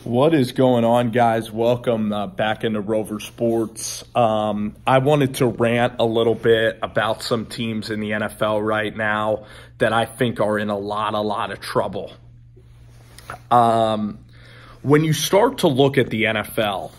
What is going on, guys? Welcome back into Rover Sports. I wanted to rant a little bit about some teams in the NFL right now that I think are in a lot of trouble. When you start to look at the NFL,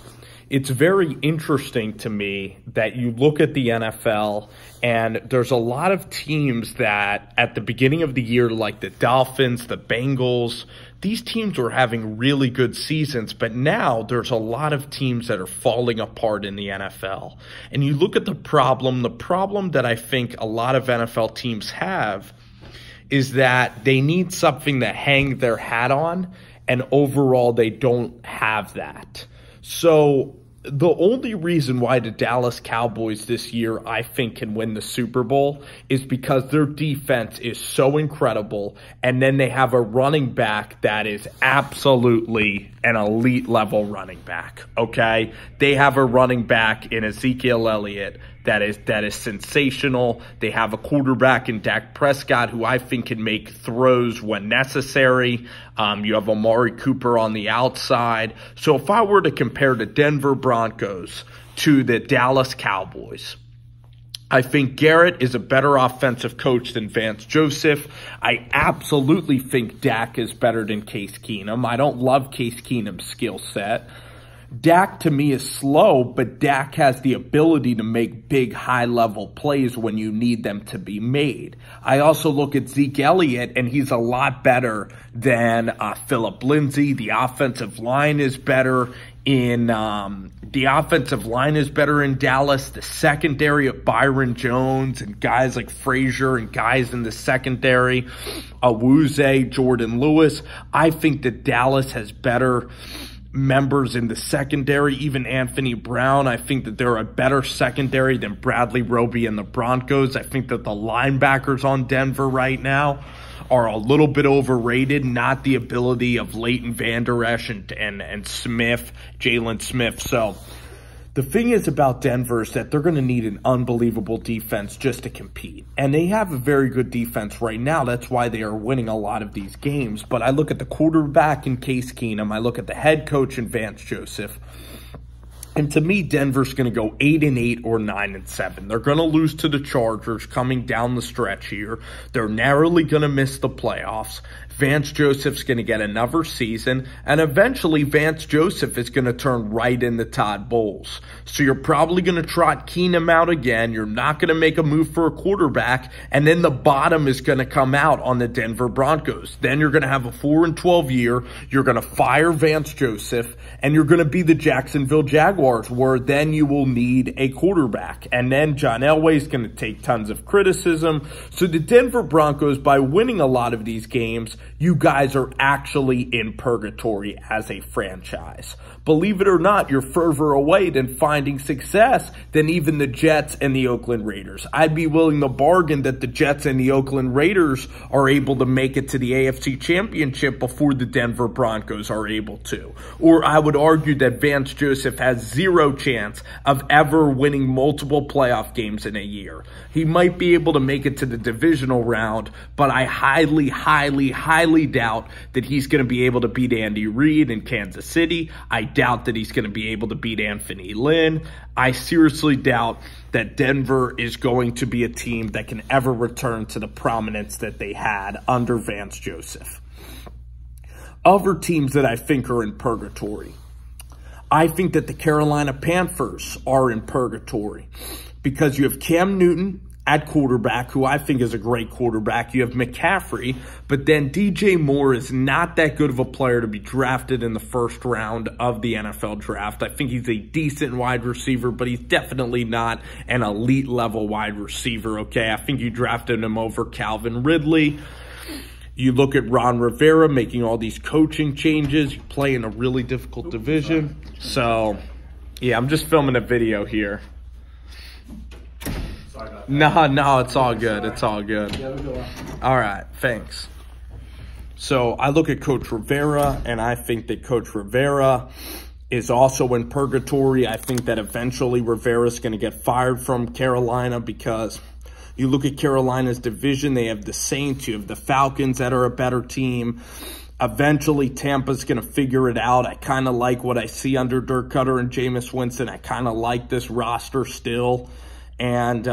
it's very interesting to me that you look at the NFL and there's a lot of teams that at the beginning of the year, like the Dolphins, the Bengals, these teams were having really good seasons, but now there's a lot of teams that are falling apart in the NFL. And you look at the problem that I think a lot of NFL teams have is that they need something to hang their hat on, and overall they don't have that. So the only reason why the Dallas Cowboys this year, I think, can win the Super Bowl is because their defense is so incredible, and then they have a running back that is absolutely an elite level running back, okay? They have a running back in Ezekiel Elliott that is sensational. They have a quarterback in Dak Prescott who I think can make throws when necessary. You have Amari Cooper on the outside. So if I were to compare the Denver Broncos to the Dallas Cowboys, I think Garrett is a better offensive coach than Vance Joseph. I absolutely think Dak is better than Case Keenum. I don't love Case Keenum's skill set. Dak, to me, is slow, but Dak has the ability to make big, high-level plays when you need them to be made. I also look at Zeke Elliott, and he's a lot better than Phillip Lindsay. The offensive line is better in Dallas. The secondary of Byron Jones and guys like Frazier and guys in the secondary, Awuzie, Jordan Lewis. I think that Dallas has better members in the secondary, even Anthony Brown. I think that they're a better secondary than Bradley Roby and the Broncos. I think that the linebackers on Denver right now are a little bit overrated, not the ability of Leighton Vander Esch and Smith, Jalen Smith. So the thing is about Denver is that they're going to need an unbelievable defense just to compete. And they have a very good defense right now. That's why they are winning a lot of these games. But I look at the quarterback in Case Keenum. I look at the head coach in Vance Joseph. And to me, Denver's going to go 8-8 or 9-7. They're going to lose to the Chargers coming down the stretch here. They're narrowly going to miss the playoffs. Vance Joseph's going to get another season, and eventually Vance Joseph is going to turn right into Todd Bowles. So you're probably going to trot Keenum out again. You're not going to make a move for a quarterback, and then the bottom is going to come out on the Denver Broncos. Then you're going to have a 4-12 year. You're going to fire Vance Joseph, and you're going to be the Jacksonville Jaguars, where then you will need a quarterback. And then John Elway is going to take tons of criticism. So the Denver Broncos, by winning a lot of these games, you guys are actually in purgatory as a franchise. Believe it or not, you're further away than finding success than even the Jets and the Oakland Raiders. I'd be willing to bargain that the Jets and the Oakland Raiders are able to make it to the AFC Championship before the Denver Broncos are able to. Or I would argue that Vance Joseph has zero chance of ever winning multiple playoff games in a year. He might be able to make it to the divisional round, but I highly doubt that he's going to be able to beat Andy Reid in Kansas City. I doubt that he's going to be able to beat Anthony Lynn. I seriously doubt that Denver is going to be a team that can ever return to the prominence that they had under Vance Joseph. Other teams that I think are in purgatory. I think that the Carolina Panthers are in purgatory because you have Cam Newton at quarterback, who I think is a great quarterback. You have McCaffrey, but then DJ Moore is not that good of a player to be drafted in the first round of the NFL draft. I think he's a decent wide receiver, but he's definitely not an elite level wide receiver, okay? I think you drafted him over Calvin Ridley. You look at Ron Rivera making all these coaching changes. You play in a really difficult division. So, yeah, I'm just filming a video here. No, it's all good. It's all good. All right, thanks. So I look at Coach Rivera, and I think that Coach Rivera is also in purgatory. I think that eventually Rivera's going to get fired from Carolina because you look at Carolina's division. They have the Saints. You have the Falcons that are a better team. Eventually, Tampa's going to figure it out. I kind of like what I see under Dirk Cutter and Jameis Winston. I kind of like this roster still. And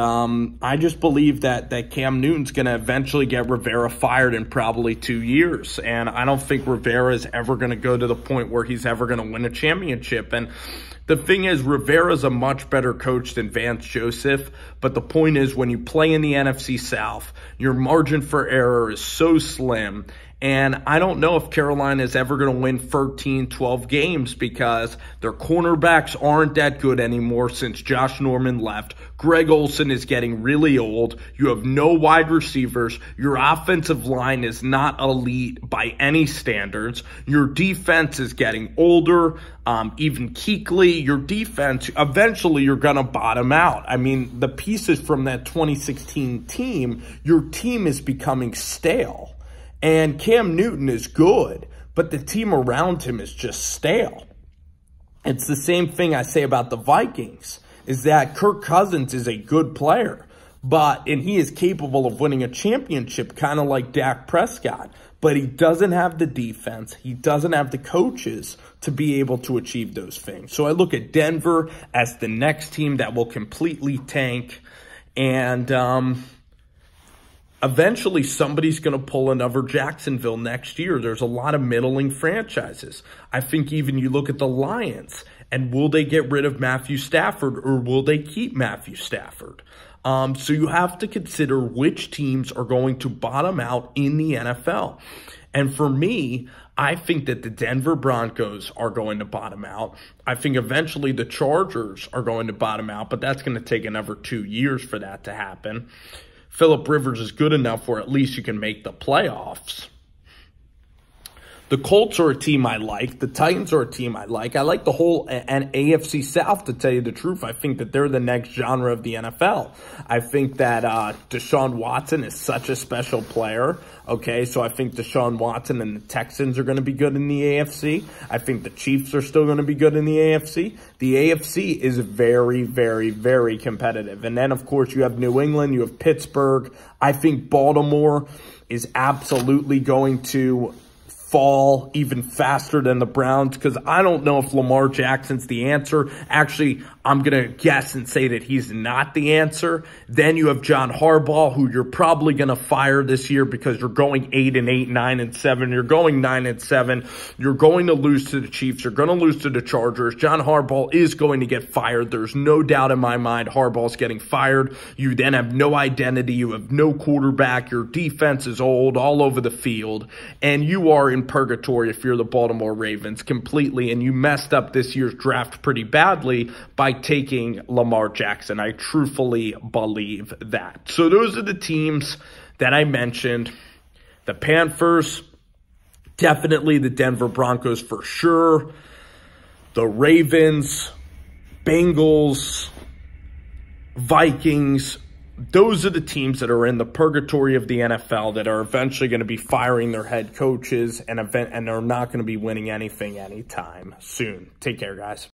I just believe that Cam Newton's going to eventually get Rivera fired in probably 2 years. And I don't think Rivera is ever going to go to the point where he's ever going to win a championship. And the thing is, Rivera's a much better coach than Vance Joseph. But the point is, when you play in the NFC South, your margin for error is so slim. And I don't know if Carolina is ever going to win 13, 12 games because their cornerbacks aren't that good anymore since Josh Norman left. Greg Olsen is getting really old. You have no wide receivers. Your offensive line is not elite by any standards. Your defense is getting older. Even Kuechly, your defense, eventually you're going to bottom out. I mean, the pieces from that 2016 team, your team is becoming stale. And Cam Newton is good, but the team around him is just stale. It's the same thing I say about the Vikings, is that Kirk Cousins is a good player, and he is capable of winning a championship, kind of like Dak Prescott. But he doesn't have the defense. He doesn't have the coaches to be able to achieve those things. So I look at Denver as the next team that will completely tank. And eventually, somebody's going to pull another Jacksonville next year. There's a lot of middling franchises. I think even you look at the Lions, and will they get rid of Matthew Stafford or will they keep Matthew Stafford? So you have to consider which teams are going to bottom out in the NFL. And for me, I think that the Denver Broncos are going to bottom out. I think eventually the Chargers are going to bottom out, but that's going to take another 2 years for that to happen. Phillip Rivers is good enough where at least you can make the playoffs. The Colts are a team I like. The Titans are a team I like. I like the whole AFC South, to tell you the truth. I think that they're the next genre of the NFL. I think that Deshaun Watson is such a special player. Okay, so I think Deshaun Watson and the Texans are going to be good in the AFC. I think the Chiefs are still going to be good in the AFC. The AFC is very, very, very competitive. And then, of course, you have New England, you have Pittsburgh. I think Baltimore is absolutely going to fall even faster than the Browns, because I don't know if Lamar Jackson's the answer. Actually, I'm going to guess and say that he's not the answer. Then you have John Harbaugh, who you're probably going to fire this year because you're going 8-8, 9-7. You're going 9-7. You're going to lose to the Chiefs. You're going to lose to the Chargers. John Harbaugh is going to get fired. There's no doubt in my mind Harbaugh's getting fired. You then have no identity. You have no quarterback. Your defense is old all over the field. And you are in purgatory if you're the Baltimore Ravens completely, and you messed up this year's draft pretty badly by taking Lamar Jackson. I truthfully believe that. So those are the teams that I mentioned. The Panthers, definitely the Denver Broncos for sure. The Ravens, Bengals, Vikings. Those are the teams that are in the purgatory of the NFL that are eventually going to be firing their head coaches and are not going to be winning anything anytime soon. Take care, guys.